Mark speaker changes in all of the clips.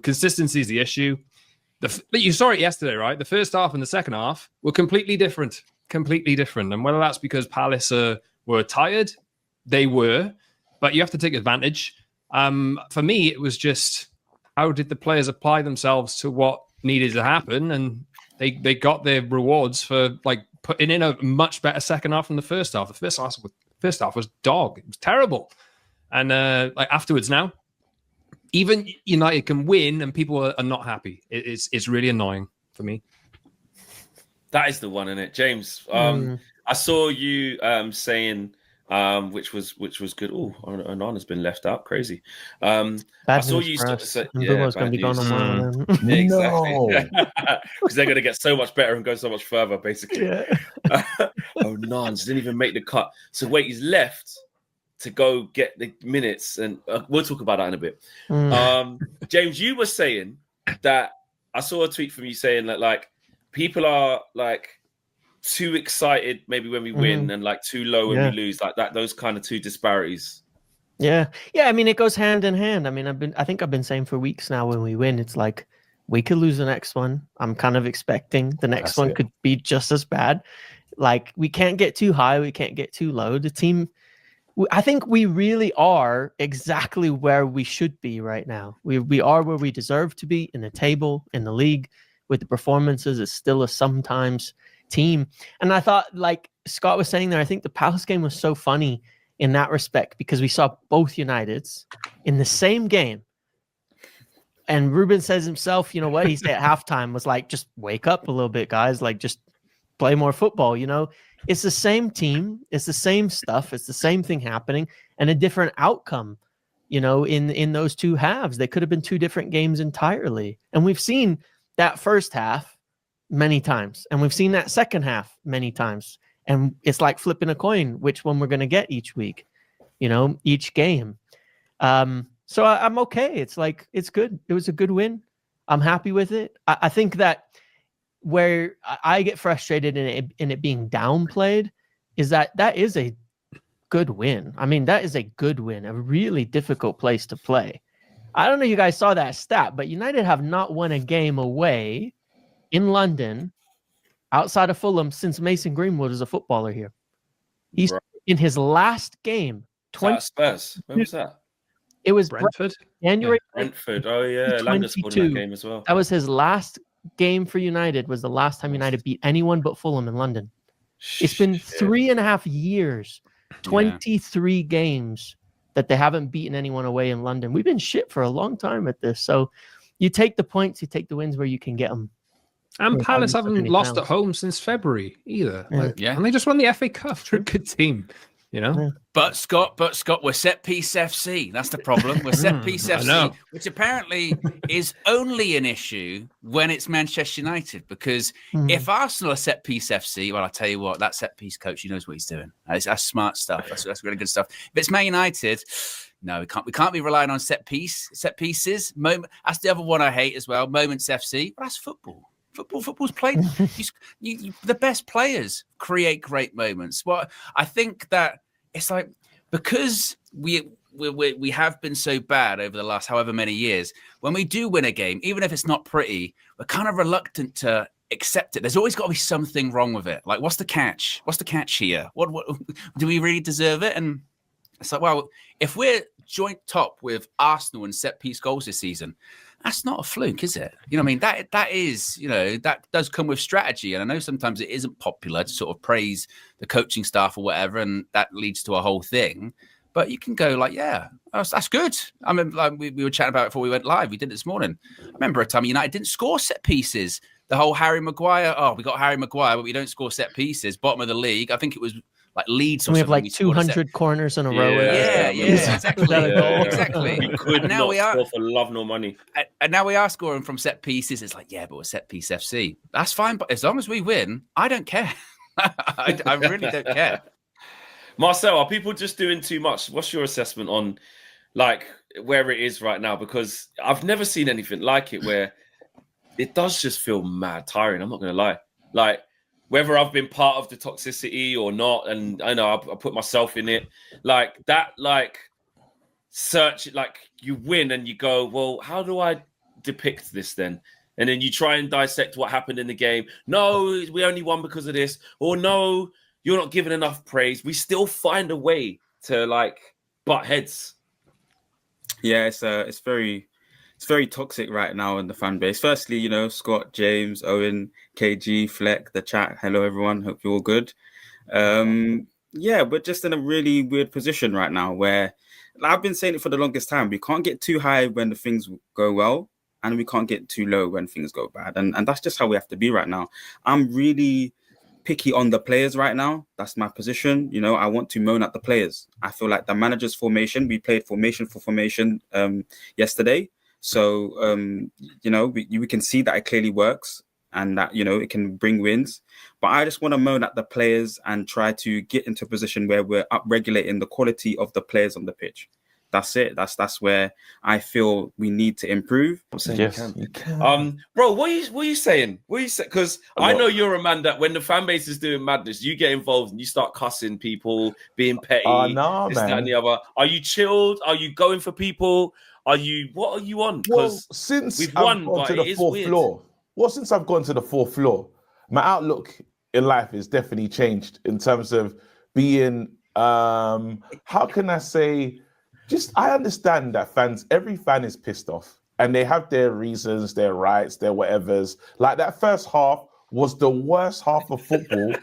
Speaker 1: Consistency is the issue. But you saw it yesterday, right? The first half and the second half were completely different. And whether that's because Palace were tired, they were, but you have to take advantage. For me, it was just, how did the players apply themselves to what needed to happen? And they got their rewards for like putting in a much better second half than the first half. The first half was dog. It was terrible. And like afterwards now, even United can win and people are not happy. It's really annoying for me.
Speaker 2: That is the one, isn't it, James? I saw you saying, which was good. Oh, Onana's been left out. Crazy. I saw you start to say,
Speaker 3: Mbeumo's going to be gone on one.
Speaker 2: Exactly, because they're going to get so much better and go so much further, basically.
Speaker 3: Yeah.
Speaker 2: Nans didn't even make the cut. So wait, he's left to go get the minutes, and we'll talk about that in a bit. James, you were saying that I saw a tweet from you saying that like people are like too excited maybe when we win and like too low when we lose, like that, those kind of two disparities.
Speaker 3: Yeah. I mean, it goes hand in hand. I mean, I think I've been saying for weeks now, when we win, it's like we could lose the next one. I'm kind of expecting the next one could be just as bad. Like, we can't get too high, we can't get too low. The team, I think we really are exactly where we should be right now. We are where we deserve to be in the table, in the league, with the performances. It's still a sometimes team. And I thought, like Scott was saying there, I think the Palace game was so funny in that respect, because we saw both Uniteds in the same game. And Ruben says himself, you know what, he said at halftime was like, just wake up a little bit, guys, like just play more football, you know. It's the same team, it's the same stuff, it's the same thing happening, and a different outcome, you know, in those two halves. They could have been two different games entirely. And we've seen that first half many times, and we've seen that second half many times. And it's like flipping a coin, which one we're going to get each week, you know, each game. So I'm okay. It's like, it's good. It was a good win. I'm happy with it. I think that where I get frustrated in it being downplayed is that is a good win. I mean, that is a good win, a really difficult place to play. I don't know if you guys saw that stat, but United have not won a game away in London outside of Fulham since Mason Greenwood is a footballer here. He's in his last game.
Speaker 2: Spurs. When was that?
Speaker 3: It was
Speaker 1: Brentford.
Speaker 3: January.
Speaker 2: Yeah, Brentford. Oh yeah, Langer scored in that game as well.
Speaker 3: That was his last game for United. Was the last time United beat anyone but Fulham in London. It's been 3.5 years, 23 games that they haven't beaten anyone away in London. We've been shit for a long time at this. So you take the points, you take the wins where you can get them.
Speaker 1: And Palace haven't lost at home since February either. And they just won the FA Cup. They're a good team, you know.
Speaker 4: Yeah. But Scott, we're set piece FC. That's the problem. We're set piece FC, which apparently is only an issue when it's Manchester United. Because if Arsenal are set piece FC, well, I tell you what, that set piece coach, he knows what he's doing. That's smart stuff. That's really good stuff. If it's Man United, no, we can't be relying on set pieces. That's the other one I hate as well. Moments FC. But that's football. Football's played. The best players create great moments. Well, I think that it's like, because we have been so bad over the last however many years, when we do win a game, even if it's not pretty, we're kind of reluctant to accept it. There's always got to be something wrong with it. Like, what's the catch? What's the catch here? What do we really deserve it? And it's like, well, if we're joint top with Arsenal in set piece goals this season, that's not a fluke, is it? You know what I mean? That is, you know, that does come with strategy. And I know sometimes it isn't popular to sort of praise the coaching staff or whatever, and that leads to a whole thing. But you can go like, yeah, that's good. I mean, like we were chatting about it before we went live. We did it this morning. I remember a time United didn't score set pieces. The whole Harry Maguire, we got Harry Maguire, but we don't score set pieces. Bottom of the league. I think it was like Leeds or
Speaker 3: we
Speaker 2: something.
Speaker 3: have like 200 corners in a row.
Speaker 2: Yeah,
Speaker 4: exactly.
Speaker 2: Exactly. We could not score for love nor money.
Speaker 4: And now we are scoring from set pieces. It's like, yeah, but we're set piece FC. That's fine. But as long as we win, I don't care. I really don't care.
Speaker 2: Marcel, are people just doing too much? What's your assessment on like where it is right now? Because I've never seen anything like it, where it does just feel mad tiring. I'm not going to lie. Like, whether I've been part of the toxicity or not, and I know I put myself in it, like that, like search, like you win and you go, well, how do I depict this then? And then you try and dissect what happened in the game. No, we only won because of this. Or no, you're not giving enough praise. We still find a way to like butt heads.
Speaker 5: Yeah, it's very toxic right now in the fan base. Firstly, you know, Scott, James, Owen, KG, Fleck, the chat. Hello, everyone. Hope you're all good. Yeah, we're just in a really weird position right now where I've been saying it for the longest time. We can't get too high when the things go well, and we can't get too low when things go bad. And that's just how we have to be right now. I'm really picky on the players right now. That's my position. You know, I want to moan at the players. I feel like the manager's formation, we played formation for formation yesterday. So, you know, we can see that it clearly works and that, you know, it can bring wins. But I just want to moan at the players and try to get into a position where we're up-regulating the quality of the players on the pitch. That's it. That's where I feel we need to improve.
Speaker 2: I'm saying you can. Bro, what are you saying? Because I know you're a man that when the fan base is doing madness, you get involved and you start cussing people, being petty, this, that, and the other. Are you chilled? Are you going for people? What are you on?
Speaker 6: Well, since
Speaker 2: we've
Speaker 6: I've
Speaker 2: won,
Speaker 6: gone
Speaker 2: but
Speaker 6: to the fourth floor. Well, since I've gone to the fourth floor, my outlook in life is definitely changed in terms of being, how can I say, I understand that every fan is pissed off and they have their reasons, their rights, their whatevers. Like that first half was the worst half of football.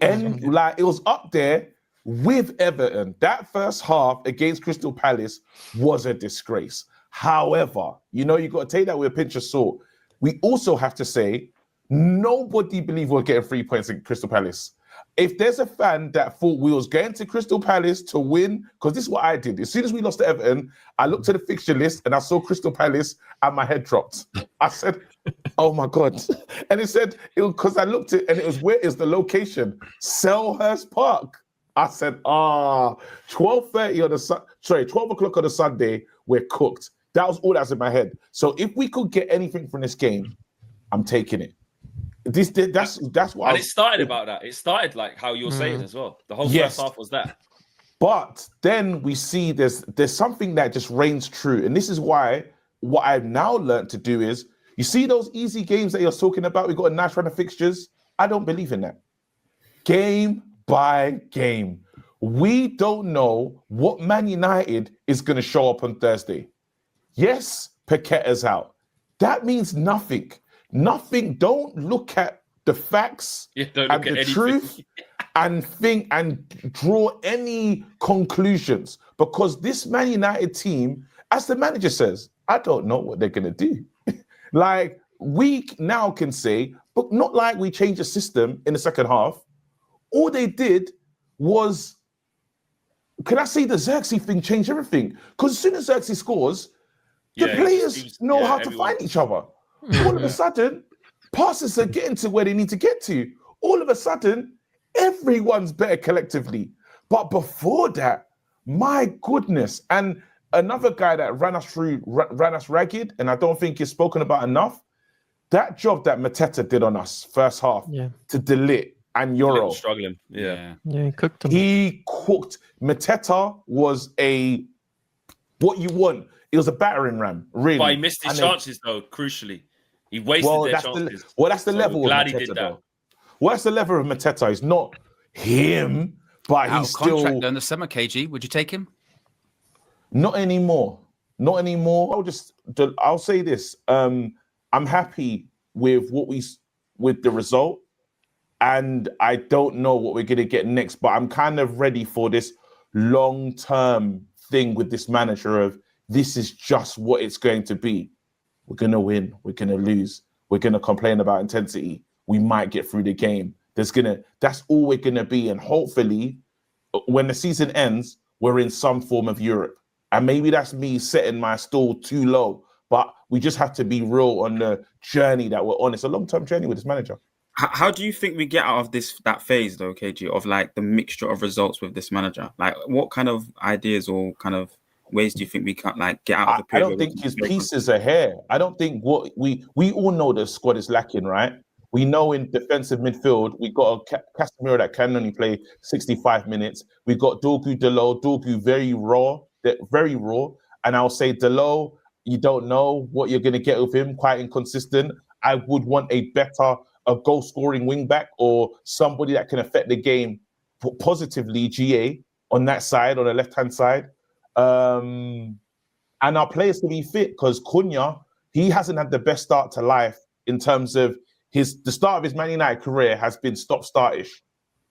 Speaker 6: And like it was up there with Everton. That first half against Crystal Palace was a disgrace. However, you know, you got to take that with a pinch of salt. We also have to say, nobody believed we were getting 3 points in Crystal Palace. If there's a fan that thought we was going to Crystal Palace to win, because this is what I did. As soon as we lost to Everton, I looked at the fixture list and I saw Crystal Palace and my head dropped. I said, oh my God. And it said, because I looked at it and it was, where is the location? Selhurst Park. I said, 12 o'clock on a Sunday, we're cooked. That was all that's in my head. So if we could get anything from this game, I'm taking it. That's what.
Speaker 2: And it started about that. It started like how you're saying as well. The whole first half was that.
Speaker 6: But then we see there's something that just reigns true, and this is why what I've now learned to do is, you see those easy games that you're talking about. We got a nice run of fixtures. I don't believe in that. Game by game, we don't know what Man United is going to show up on Thursday. Yes, Paqueta's out. That means nothing. Nothing. Don't look at the facts and the truth and think and draw any conclusions, because this Man United team, as the manager says, I don't know what they're going to do. Like, we now can say, but not like we changed the system in the second half. All they did was, can I say the Xerxes thing changed everything? Because as soon as Xerxes scores, the players know how to find each other. All of a sudden, passes are getting to where they need to get to. All of a sudden, everyone's better collectively. But before that, my goodness. And another guy that ran us ragged, and I don't think is spoken about enough, that job that Mateta did on us first half to Delit and Euro.
Speaker 2: Struggling.
Speaker 3: Yeah, he cooked them.
Speaker 6: He cooked. Mateta was what you want. It was a battering ram, really.
Speaker 2: But he missed his chances, though, crucially. He wasted their chances.
Speaker 6: That's the level of Mateta, he did that. Well, that's the level of Mateta. It's not him, but he's still...
Speaker 4: contract in the summer, KG. Would you take him?
Speaker 6: Not anymore. Not anymore. I'll say this. I'm happy with with the result, and I don't know what we're going to get next, but I'm kind of ready for this long-term thing with this manager of, this is just what it's going to be. We're going to win. We're going to lose. We're going to complain about intensity. We might get through the game. That's all we're going to be. And hopefully, when the season ends, we're in some form of Europe. And maybe that's me setting my stall too low. But we just have to be real on the journey that we're on. It's a long-term journey with this manager.
Speaker 5: How do you think we get out of that phase, though, KG, of like the mixture of results with this manager? Like, what kind of ideas or kind of ways do you think we can like get out of the period?
Speaker 6: I don't think his pieces are here. I don't think we all know the squad is lacking, right? We know in defensive midfield, we got a Casemiro that can only play 65 minutes. We got Dorgu, Dalot, very raw. And I'll say Dalot You don't know what you're going to get with him. Quite inconsistent. I would want a goal-scoring wing-back or somebody that can affect the game positively, GA, on that side, on the left-hand side. And our players to be fit, because Cunha, he hasn't had the best start to life in terms of the start of his Man United career has been stop-startish,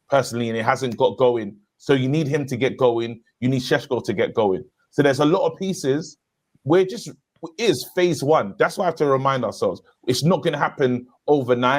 Speaker 6: personally, and it hasn't got going. So you need him to get going. You need Šeško to get going. So there's a lot of pieces. It is phase one. That's why I have to remind ourselves. It's not going to happen overnight.